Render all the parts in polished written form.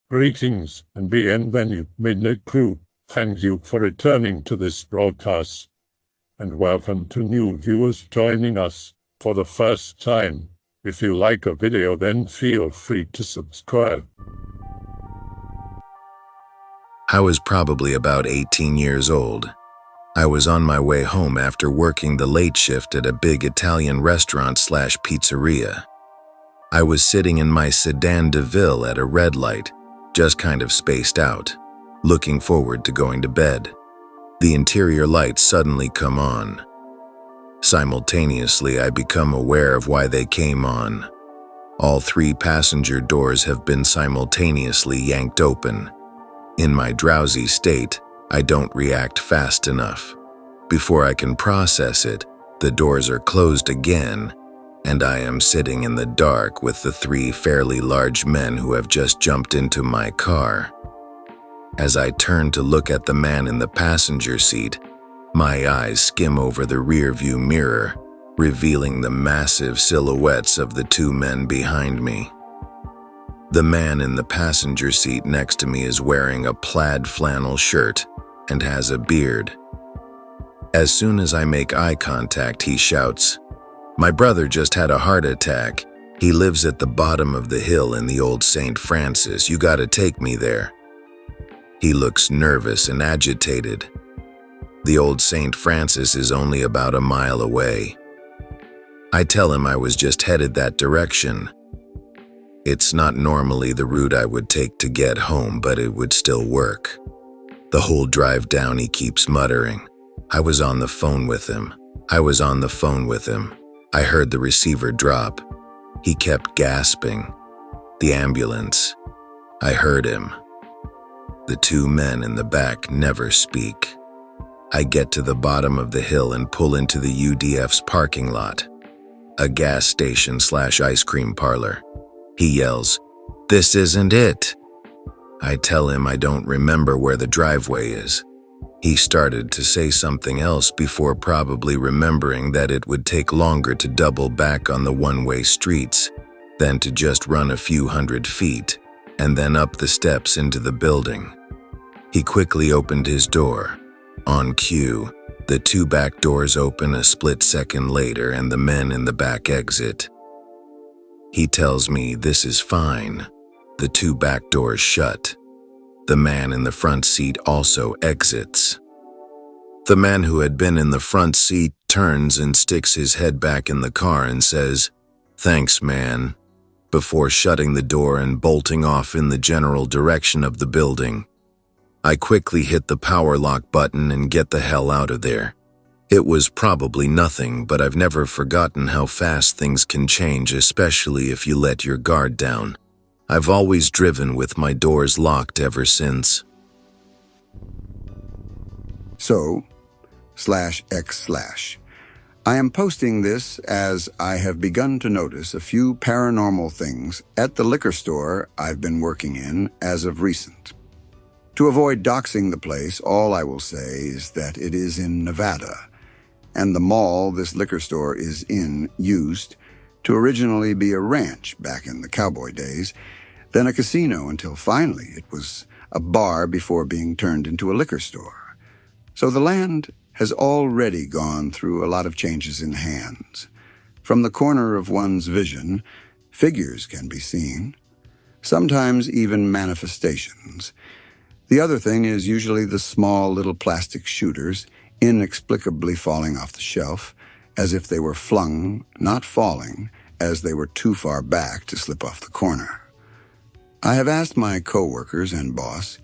Greetings and bienvenue, Midnight Crew. Thank you for returning to this broadcast, and welcome to new viewers joining us for the first time. If you like a video, then feel free to subscribe. I was probably about 18 years old. I was on my way home after working the late shift at a big Italian restaurant/pizzeria. I was sitting in my sedan DeVille at a red light, just kind of spaced out, looking forward to going to bed. The interior lights suddenly come on. Simultaneously, I become aware of why they came on. All three passenger doors have been simultaneously yanked open. In my drowsy state, I don't react fast enough. Before I can process it, the doors are closed again, and I am sitting in the dark with the three fairly large men who have just jumped into my car. As I turn to look at the man in the passenger seat, my eyes skim over the rearview mirror, revealing the massive silhouettes of the two men behind me. The man in the passenger seat next to me is wearing a plaid flannel shirt and has a beard. As soon as I make eye contact, he shouts, "My brother just had a heart attack. He lives at the bottom of the hill in the old St. Francis. You gotta take me there." He looks nervous and agitated. The old St. Francis is only about a mile away. I tell him I was just headed that direction. It's not normally the route I would take to get home, but it would still work. The whole drive down he keeps muttering, "I was on the phone with him. I was on the phone with him. I heard the receiver drop." He kept gasping. "The ambulance. I heard him." The two men in the back never speak. I get to the bottom of the hill and pull into the UDF's parking lot, a gas station/ice cream parlor. He yells, "This isn't it." I tell him I don't remember where the driveway is. He started to say something else before probably remembering that it would take longer to double back on the one-way streets than to just run a few hundred feet and then up the steps into the building. He quickly opened his door. On cue, the two back doors open a split second later and the men in the back exit. He tells me this is fine. The two back doors shut. The man in the front seat also exits. The man who had been in the front seat turns and sticks his head back in the car and says, "Thanks, man," before shutting the door and bolting off in the general direction of the building. I quickly hit the power lock button and get the hell out of there. It was probably nothing, but I've never forgotten how fast things can change, especially if you let your guard down. I've always driven with my doors locked ever since. So/X/. I am posting this as I have begun to notice a few paranormal things at the liquor store I've been working in as of recent. To avoid doxing the place, all I will say is that it is in Nevada, and the mall this liquor store is in used to originally be a ranch back in the cowboy days, then a casino until finally it was a bar before being turned into a liquor store. So the land has already gone through a lot of changes in hands. From the corner of one's vision, figures can be seen, sometimes even manifestations. The other thing is usually the small little plastic shooters inexplicably falling off the shelf, as if they were flung, not falling, as they were too far back to slip off the corner. I have asked my coworkers and boss,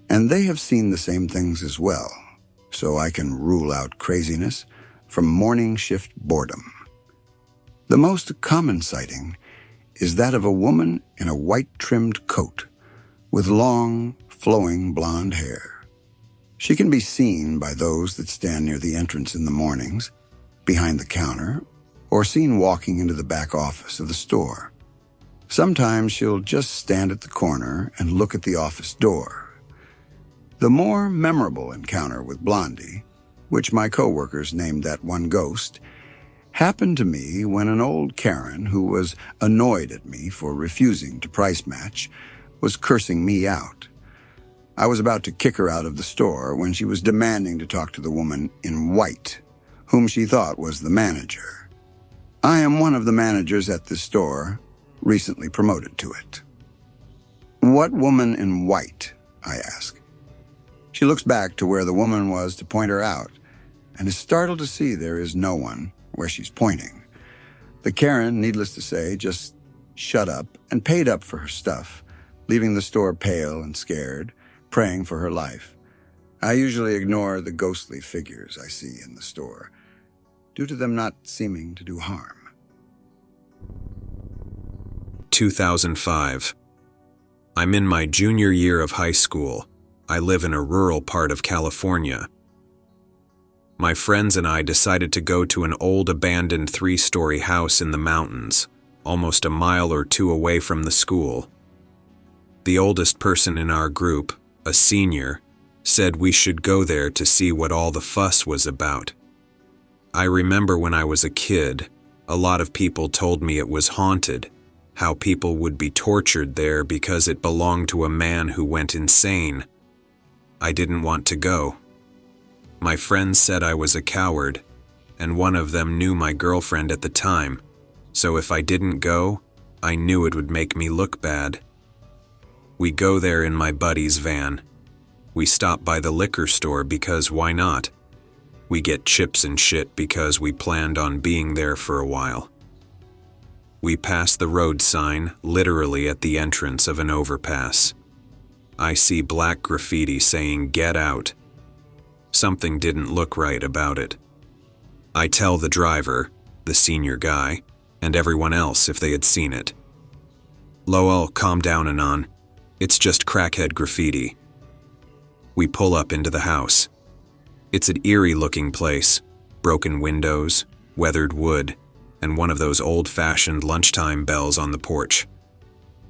and they have seen the same things as well, so I can rule out craziness from morning shift boredom. The most common sighting is that of a woman in a white-trimmed coat with long, flowing blonde hair. She can be seen by those that stand near the entrance in the mornings, behind the counter, or seen walking into the back office of the store. Sometimes she'll just stand at the corner and look at the office door. The more memorable encounter with Blondie, which my coworkers named that one ghost, happened to me when an old Karen who was annoyed at me for refusing to price match was cursing me out. I was about to kick her out of the store when she was demanding to talk to the woman in white, whom she thought was the manager. I am one of the managers at this store, recently promoted to it. What woman in white? I ask. She looks back to where the woman was to point her out, and is startled to see there is no one where she's pointing. The Karen, needless to say, just shut up and paid up for her stuff, leaving the store pale and scared, praying for her life. I usually ignore the ghostly figures I see in the store, due to them not seeming to do harm. 2005. I'm in my junior year of high school. I live in a rural part of California. My friends and I decided to go to an old abandoned 3-story house in the mountains, almost a mile or two away from the school. The oldest person in our group, a senior, said we should go there to see what all the fuss was about. I remember when I was a kid, a lot of people told me it was haunted, how people would be tortured there because it belonged to a man who went insane. I didn't want to go. My friends said I was a coward, and one of them knew my girlfriend at the time, so if I didn't go, I knew it would make me look bad. We go there in my buddy's van. We stop by the liquor store because why not? We get chips and shit because we planned on being there for a while. We pass the road sign literally at the entrance of an overpass. I see black graffiti saying "Get out." Something didn't look right about it. I tell the driver, the senior guy, and everyone else if they had seen it. Lowell, calm down, Anon. It's just crackhead graffiti. We pull up into the house. It's an eerie-looking place, broken windows, weathered wood, and one of those old-fashioned lunchtime bells on the porch.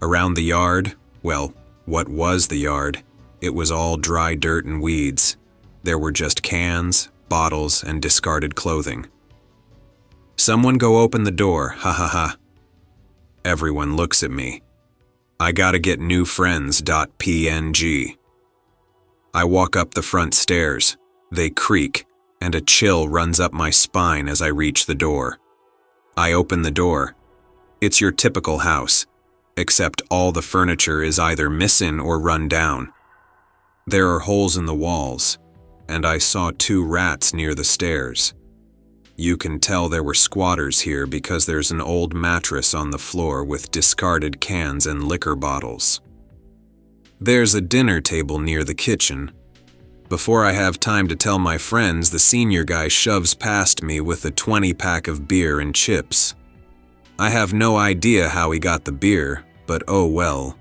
Around the yard, well, what was the yard, it was all dry dirt and weeds. There were just cans, bottles, and discarded clothing. Someone go open the door, ha ha ha. Everyone looks at me. I gotta get new friends.png. I walk up the front stairs. They creak, and a chill runs up my spine as I reach the door. I open the door. It's your typical house, except all the furniture is either missing or run down. There are holes in the walls, and I saw 2 rats near the stairs. You can tell there were squatters here because there's an old mattress on the floor with discarded cans and liquor bottles. There's a dinner table near the kitchen. Before I have time to tell my friends, the senior guy shoves past me with a 20-pack of beer and chips. I have no idea how he got the beer, but oh well.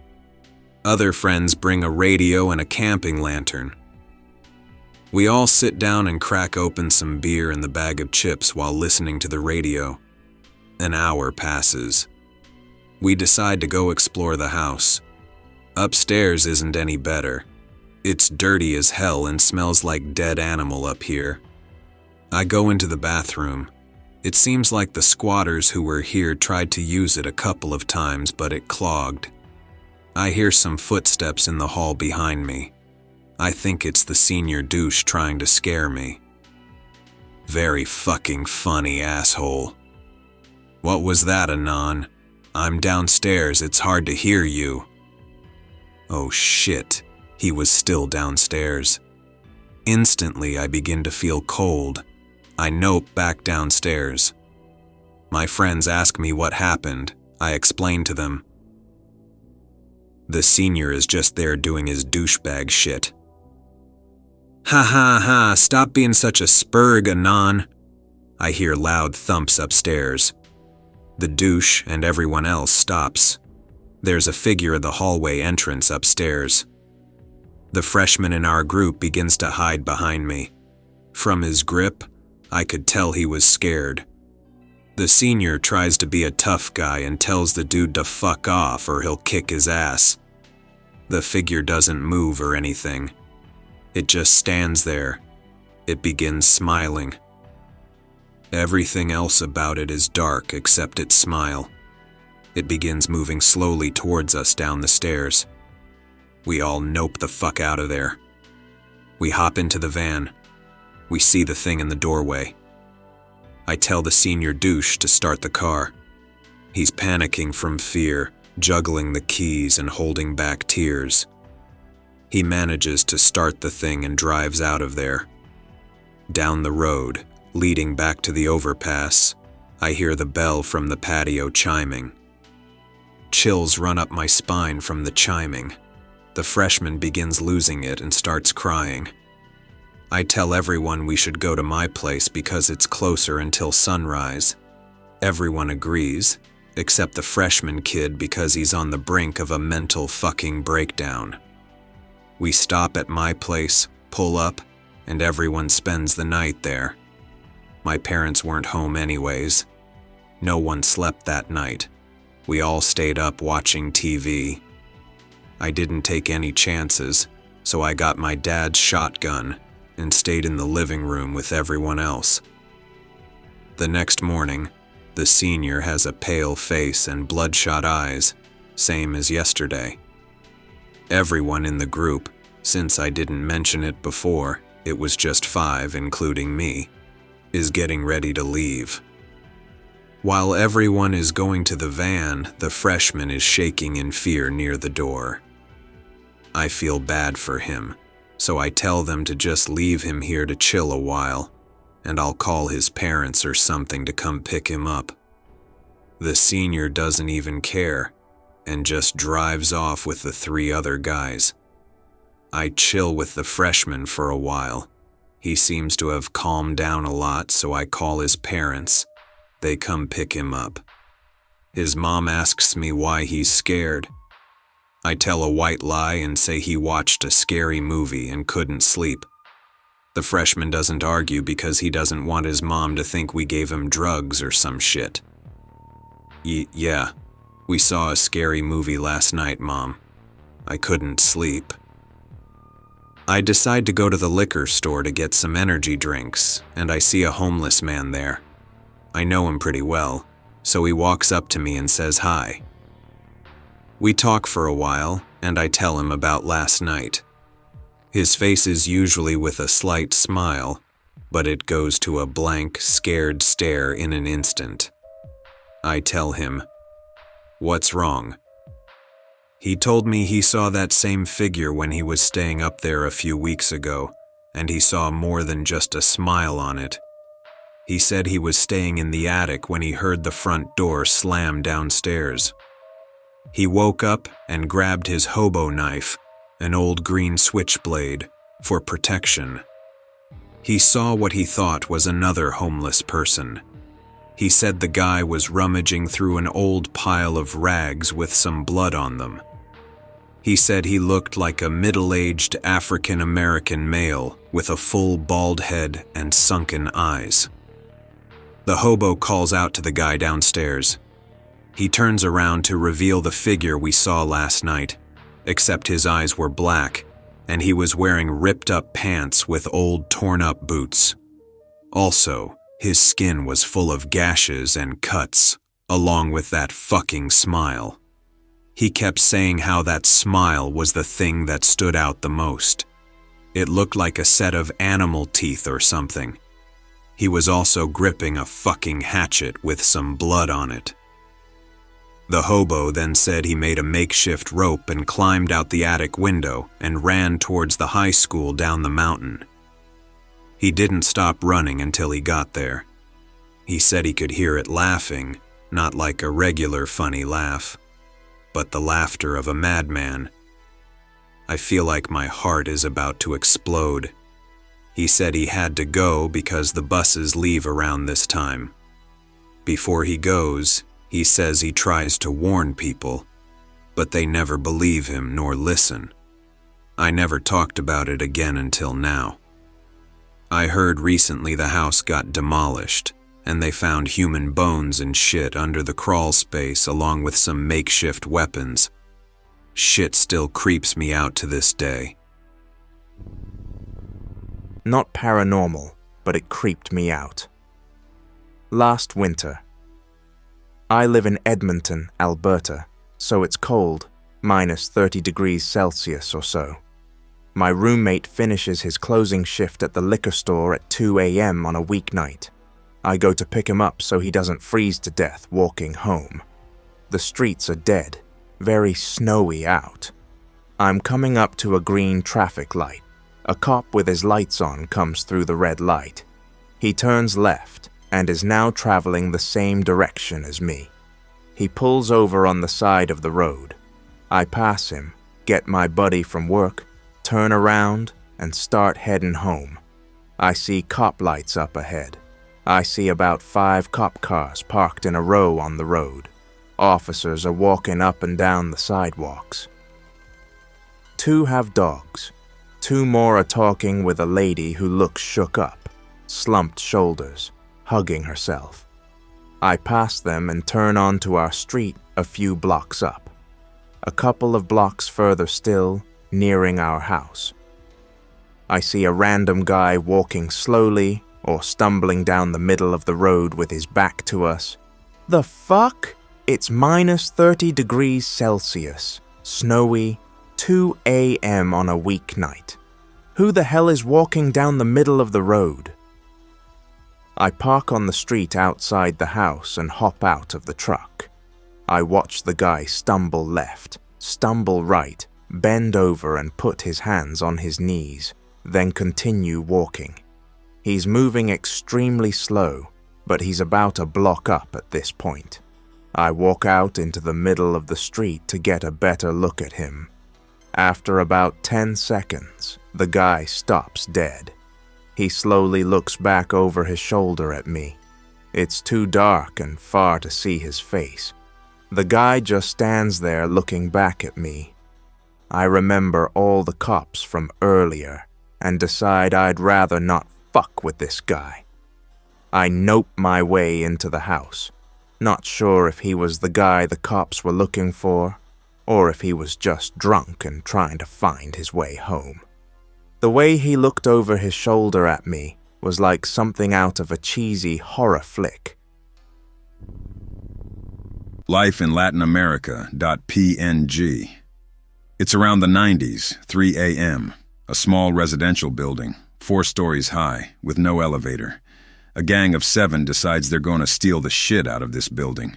Other friends bring a radio and a camping lantern. We all sit down and crack open some beer and the bag of chips while listening to the radio. An hour passes. We decide to go explore the house. Upstairs isn't any better. It's dirty as hell and smells like dead animal up here. I go into the bathroom. It seems like the squatters who were here tried to use it a couple of times, but it clogged. I hear some footsteps in the hall behind me. I think it's the senior douche trying to scare me. Very fucking funny, asshole. What was that, Anon? I'm downstairs, it's hard to hear you. Oh shit. He was still downstairs. Instantly, I begin to feel cold. I nope back downstairs. My friends ask me what happened. I explain to them. The senior is just there doing his douchebag shit. Ha ha ha, stop being such a spurg, Anon. I hear loud thumps upstairs. The douche and everyone else stops. There's a figure at the hallway entrance upstairs. The freshman in our group begins to hide behind me. From his grip, I could tell he was scared. The senior tries to be a tough guy and tells the dude to fuck off or he'll kick his ass. The figure doesn't move or anything. It just stands there. It begins smiling. Everything else about it is dark except its smile. It begins moving slowly towards us down the stairs. We all nope the fuck out of there. We hop into the van. We see the thing in the doorway. I tell the senior douche to start the car. He's panicking from fear, juggling the keys and holding back tears. He manages to start the thing and drives out of there. Down the road, leading back to the overpass, I hear the bell from the patio chiming. Chills run up my spine from the chiming. The freshman begins losing it and starts crying. I tell everyone we should go to my place because it's closer until sunrise. Everyone agrees, except the freshman kid because he's on the brink of a mental fucking breakdown. We stop at my place, pull up, and everyone spends the night there. My parents weren't home anyways. No one slept that night. We all stayed up watching TV. I didn't take any chances, so I got my dad's shotgun and stayed in the living room with everyone else. The next morning, the senior has a pale face and bloodshot eyes, same as yesterday. Everyone in the group, since I didn't mention it before, it was just 5 including me, is getting ready to leave. While everyone is going to the van, the freshman is shaking in fear near the door. I feel bad for him, so I tell them to just leave him here to chill a while, and I'll call his parents or something to come pick him up. The senior doesn't even care, and just drives off with the 3 other guys. I chill with the freshman for a while. He seems to have calmed down a lot, so I call his parents. They come pick him up. His mom asks me why he's scared. I tell a white lie and say he watched a scary movie and couldn't sleep. The freshman doesn't argue because he doesn't want his mom to think we gave him drugs or some shit. Yeah, we saw a scary movie last night, Mom. I couldn't sleep. I decide to go to the liquor store to get some energy drinks, and I see a homeless man there. I know him pretty well, so he walks up to me and says hi. We talk for a while, and I tell him about last night. His face is usually with a slight smile, but it goes to a blank, scared stare in an instant. I tell him, "What's wrong?" He told me he saw that same figure when he was staying up there a few weeks ago, and he saw more than just a smile on it. He said he was staying in the attic when he heard the front door slam downstairs. He woke up and grabbed his hobo knife, an old green switchblade, for protection. He saw what he thought was another homeless person. He said the guy was rummaging through an old pile of rags with some blood on them. He said he looked like a middle-aged African-American male with a full bald head and sunken eyes. The hobo calls out to the guy downstairs. He turns around to reveal the figure we saw last night, except his eyes were black, and he was wearing ripped-up pants with old torn-up boots. Also, his skin was full of gashes and cuts, along with that fucking smile. He kept saying how that smile was the thing that stood out the most. It looked like a set of animal teeth or something. He was also gripping a fucking hatchet with some blood on it. The hobo then said he made a makeshift rope and climbed out the attic window and ran towards the high school down the mountain. He didn't stop running until he got there. He said he could hear it laughing, not like a regular funny laugh, but the laughter of a madman. I feel like my heart is about to explode. He said he had to go because the buses leave around this time. Before he goes, he says he tries to warn people, but they never believe him nor listen. I never talked about it again until now. I heard recently the house got demolished, and they found human bones and shit under the crawl space along with some makeshift weapons. Shit still creeps me out to this day. Not paranormal, but it creeped me out. Last winter. I live in Edmonton, Alberta, so it's cold, minus 30 degrees Celsius or so. My roommate finishes his closing shift at the liquor store at 2 a.m. on a weeknight. I go to pick him up so he doesn't freeze to death walking home. The streets are dead, very snowy out. I'm coming up to a green traffic light. A cop with his lights on comes through the red light. He turns left and is now traveling the same direction as me. He pulls over on the side of the road. I pass him, get my buddy from work, turn around, and start heading home. I see cop lights up ahead. I see about 5 cop cars parked in a row on the road. Officers are walking up and down the sidewalks. 2 have dogs. 2 more are talking with a lady who looks shook up, slumped shoulders, hugging herself. I pass them and turn onto our street a few blocks up. A couple of blocks further still, nearing our house. I see a random guy walking slowly or stumbling down the middle of the road with his back to us. The fuck? It's minus 30 degrees Celsius, snowy, 2 a.m. on a weeknight. Who the hell is walking down the middle of the road? I park on the street outside the house and hop out of the truck. I watch the guy stumble left, stumble right, bend over and put his hands on his knees, then continue walking. He's moving extremely slow, but he's about a block up at this point. I walk out into the middle of the street to get a better look at him. After about 10 seconds, the guy stops dead. He slowly looks back over his shoulder at me. It's too dark and far to see his face. The guy just stands there looking back at me. I remember all the cops from earlier and decide I'd rather not fuck with this guy. I nope my way into the house, not sure if he was the guy the cops were looking for, or if he was just drunk and trying to find his way home. The way he looked over his shoulder at me was like something out of a cheesy horror flick. Life in Latin America.png. It's around the 90s, 3 a.m. A small residential building, 4 stories high, with no elevator. A gang of 7 decides they're going to steal the shit out of this building.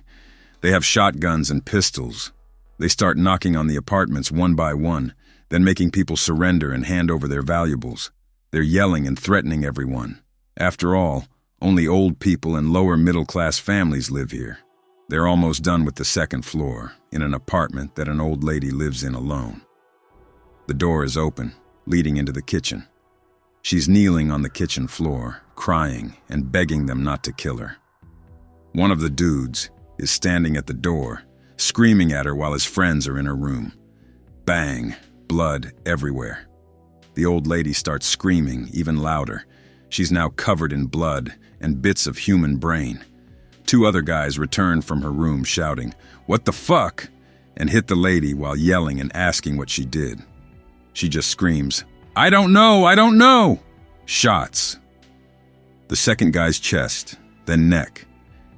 They have shotguns and pistols. They start knocking on the apartments one by one, then making people surrender and hand over their valuables. They're yelling and threatening everyone. After all, only old people and lower middle-class families live here. They're almost done with the 2nd floor, in an apartment that an old lady lives in alone. The door is open, leading into the kitchen. She's kneeling on the kitchen floor, crying and begging them not to kill her. One of the dudes is standing at the door, screaming at her while his friends are in her room. Bang, blood everywhere. The old lady starts screaming even louder. She's now covered in blood and bits of human brain. 2 other guys return from her room shouting, "What the fuck?" and hit the lady while yelling and asking what she did. She just screams, "I don't know, I don't know!" Shots. The second guy's chest, then neck,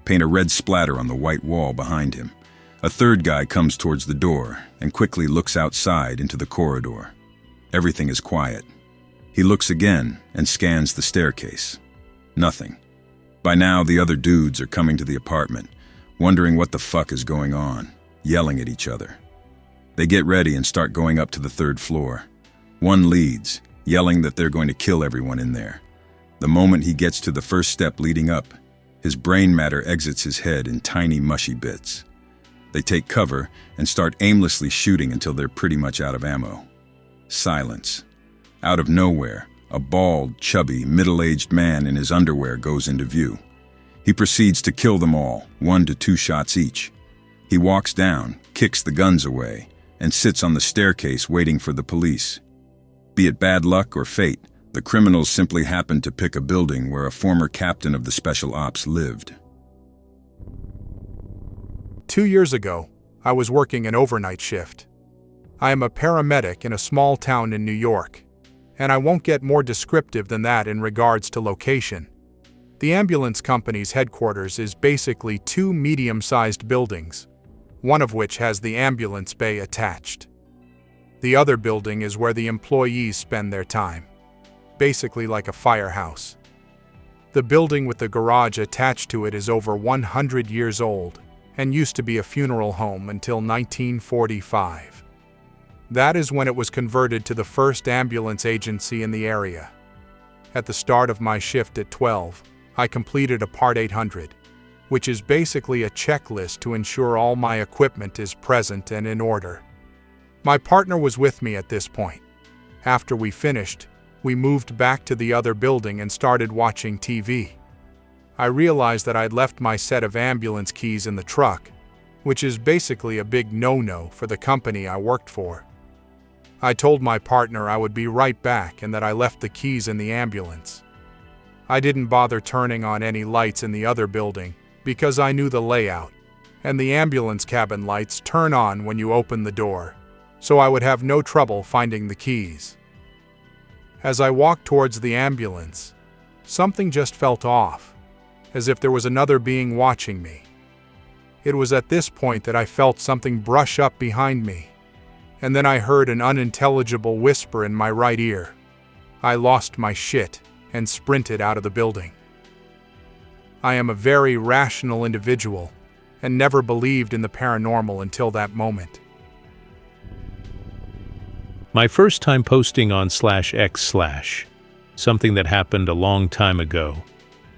paint a red splatter on the white wall behind him. A third guy comes towards the door and quickly looks outside into the corridor. Everything is quiet. He looks again and scans the staircase. Nothing. By now, the other dudes are coming to the apartment, wondering what the fuck is going on, yelling at each other. They get ready and start going up to the 3rd floor. One leads, yelling that they're going to kill everyone in there. The moment he gets to the first step leading up, his brain matter exits his head in tiny mushy bits. They take cover and start aimlessly shooting until they're pretty much out of ammo. Silence. Out of nowhere, a bald, chubby, middle-aged man in his underwear goes into view. He proceeds to kill them all, 1 to 2 shots each. He walks down, kicks the guns away, and sits on the staircase waiting for the police. Be it bad luck or fate, the criminals simply happened to pick a building where a former captain of the Special Ops lived. 2 years ago, I was working an overnight shift. I am a paramedic in a small town in New York, and I won't get more descriptive than that in regards to location. The ambulance company's headquarters is basically 2 medium-sized buildings. one of which has the ambulance bay attached. The other building is where the employees spend their time, basically like a firehouse. The building with the garage attached to it is over 100 years old and used to be a funeral home until 1945. That is when it was converted to the first ambulance agency in the area. At the start of my shift at 12, I completed a Part 800, which is basically a checklist to ensure all my equipment is present and in order. My partner was with me at this point. After we finished, we moved back to the other building and started watching TV. I realized that I'd left my set of ambulance keys in the truck, which is basically a big no-no for the company I worked for. I told my partner I would be right back and that I left the keys in the ambulance. I didn't bother turning on any lights in the other building because I knew the layout, and the ambulance cabin lights turn on when you open the door, so I would have no trouble finding the keys. As I walked towards the ambulance, something just felt off, as if there was another being watching me. It was at this point that I felt something brush up behind me, and then I heard an unintelligible whisper in my right ear. I lost my shit and sprinted out of the building. I am a very rational individual and never believed in the paranormal until that moment. My first time posting on /x/, something that happened a long time ago.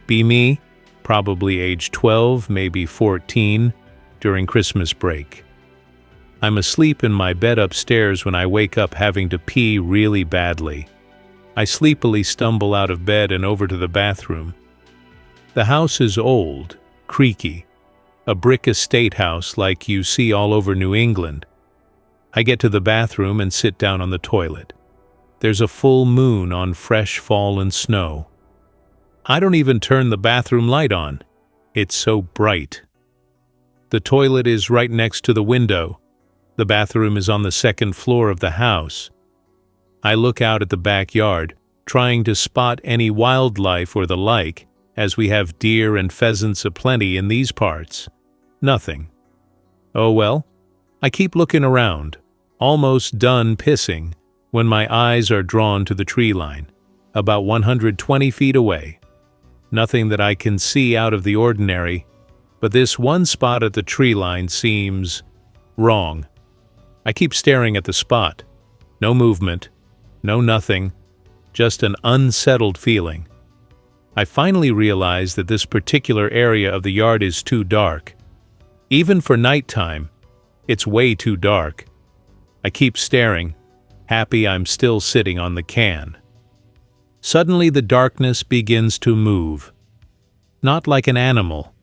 Be me, probably age 12, maybe 14, during Christmas break. I'm asleep in my bed upstairs when I wake up having to pee really badly. I sleepily stumble out of bed and over to the bathroom. The house is old, creaky, a brick estate house like you see all over New England. I get to the bathroom and sit down on the toilet. There's a full moon on fresh fallen snow. I don't even turn the bathroom light on. It's so bright. The toilet is right next to the window. The bathroom is on the second floor of the house. I look out at the backyard, trying to spot any wildlife or the like, as we have deer and pheasants aplenty in these parts. Nothing. Oh well, I keep looking around, almost done pissing, when my eyes are drawn to the tree line, about 120 feet away. Nothing that I can see out of the ordinary, but this one spot at the tree line seems wrong. I keep staring at the spot. No movement, no nothing, just an unsettled feeling. I finally realize that this particular area of the yard is too dark. Even for nighttime, it's way too dark. I keep staring, happy I'm still sitting on the can. Suddenly the darkness begins to move. Not like an animal.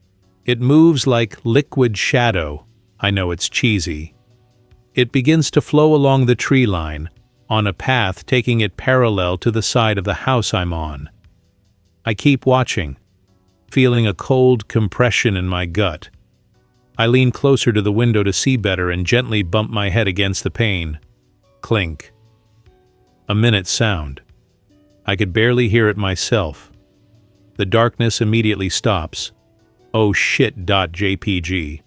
It moves like liquid shadow. I know it's cheesy. It begins to flow along the tree line, on a path taking it parallel to the side of the house I'm on. I keep watching, feeling a cold compression in my gut. I lean closer to the window to see better and gently bump my head against the pane. Clink. A minute sound. I could barely hear it myself. The darkness immediately stops. Oh shit.jpg.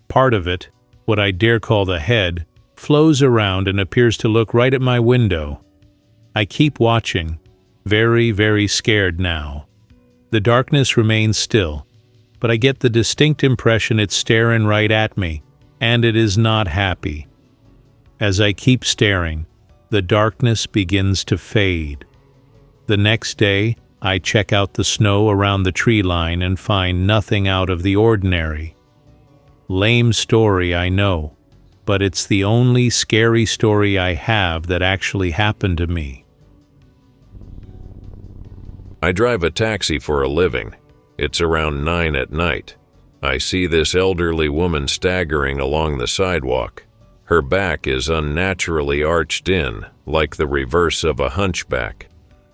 Part of it, what I dare call the head, flows around and appears to look right at my window. I keep watching, very, very scared now. The darkness remains still, but I get the distinct impression it's staring right at me, and it is not happy. As I keep staring, the darkness begins to fade. The next day, I check out the snow around the tree line and find nothing out of the ordinary. Lame story, I know, but it's the only scary story I have that actually happened to me. I drive a taxi for a living. It's around 9 at night. I see this elderly woman staggering along the sidewalk. Her back is unnaturally arched in, like the reverse of a hunchback.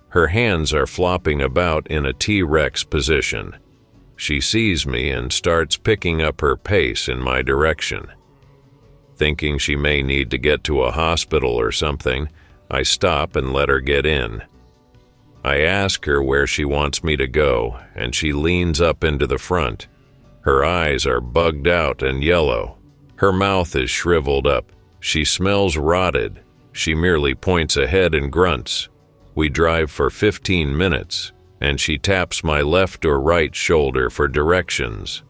Her hands are flopping about in a T-Rex position. She sees me and starts picking up her pace in my direction. Thinking she may need to get to a hospital or something, I stop and let her get in. I ask her where she wants me to go, and she leans up into the front. Her eyes are bugged out and yellow. Her mouth is shriveled up. She smells rotted. She merely points ahead and grunts. We drive for 15 minutes, and she taps my left or right shoulder for directions.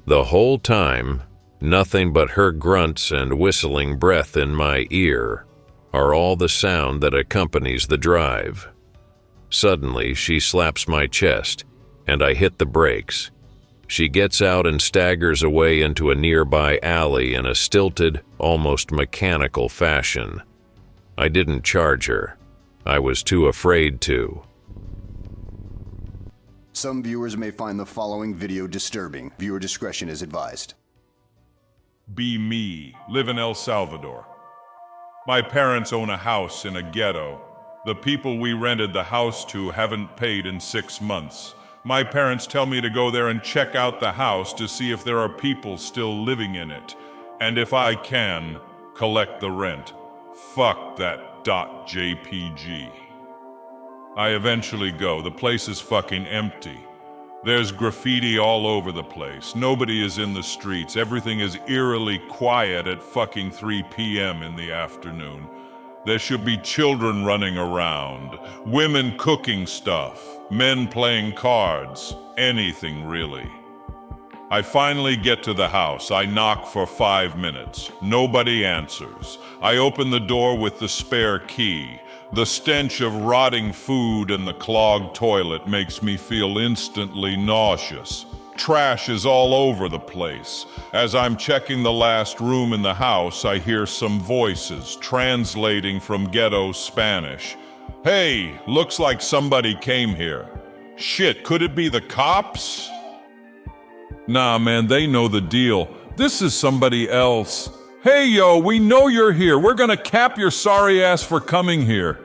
The whole time, nothing but her grunts and whistling breath in my ear are all the sound that accompanies the drive. Suddenly, she slaps my chest, and I hit the brakes. She gets out and staggers away into a nearby alley in a stilted, almost mechanical fashion. I didn't charge her. I was too afraid to. Some viewers may find the following video disturbing. Viewer discretion is advised. Be me, live in El Salvador. My parents own a house in a ghetto. The people we rented the house to haven't paid in 6 months. My parents tell me to go there and check out the house to see if there are people still living in it, and if I can, collect the rent. Fuck that .jpg. I eventually go. The place is fucking empty. There's graffiti all over the place. Nobody is in the streets. Everything is eerily quiet at fucking 3 p.m. in the afternoon. There should be children running around, women cooking stuff, men playing cards, anything really. I finally get to the house. I knock for 5 minutes. Nobody answers. I open the door with the spare key. The stench of rotting food and the clogged toilet makes me feel instantly nauseous. Trash is all over the place. As I'm checking the last room in the house, I hear some voices translating from ghetto Spanish. Hey, looks like somebody came here. Shit, could it be the cops? Nah, man, they know the deal. This is somebody else. Hey, yo, we know you're here. We're gonna cap your sorry ass for coming here.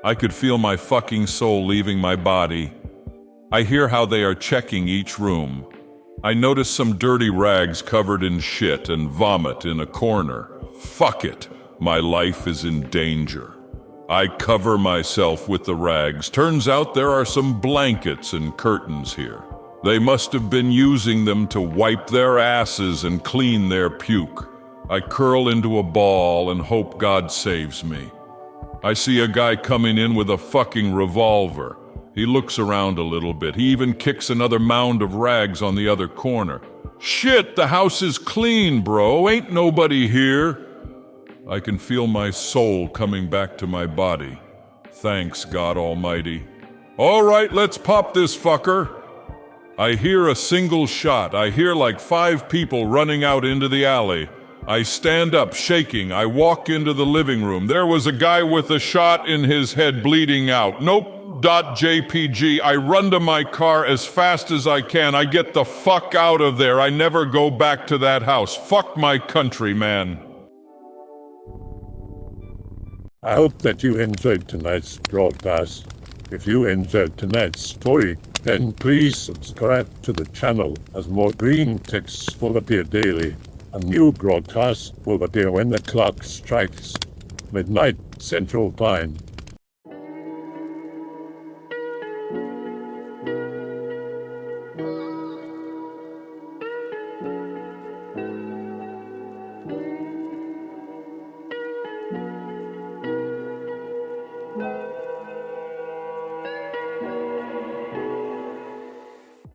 I could feel my fucking soul leaving my body. I hear how they are checking each room. I notice some dirty rags covered in shit and vomit in a corner. Fuck it. My life is in danger. I cover myself with the rags. Turns out there are some blankets and curtains here. They must have been using them to wipe their asses and clean their puke. I curl into a ball and hope God saves me. I see a guy coming in with a fucking revolver. He looks around a little bit. He even kicks another mound of rags on the other corner. Shit, the house is clean, bro. Ain't nobody here. I can feel my soul coming back to my body. Thanks, God Almighty. All right, let's pop this fucker. I hear a single shot. I hear like 5 people running out into the alley. I stand up, shaking. I walk into the living room. There was a guy with a shot in his head bleeding out. Nope. .jpg. I run to my car as fast as I can. I get the fuck out of there. I never go back to that house. Fuck my country, man. I hope that you enjoyed tonight's broadcast. If you enjoyed tonight's story, then please subscribe to the channel as more Greentext will appear daily. A new broadcast will appear when the clock strikes midnight Central Time.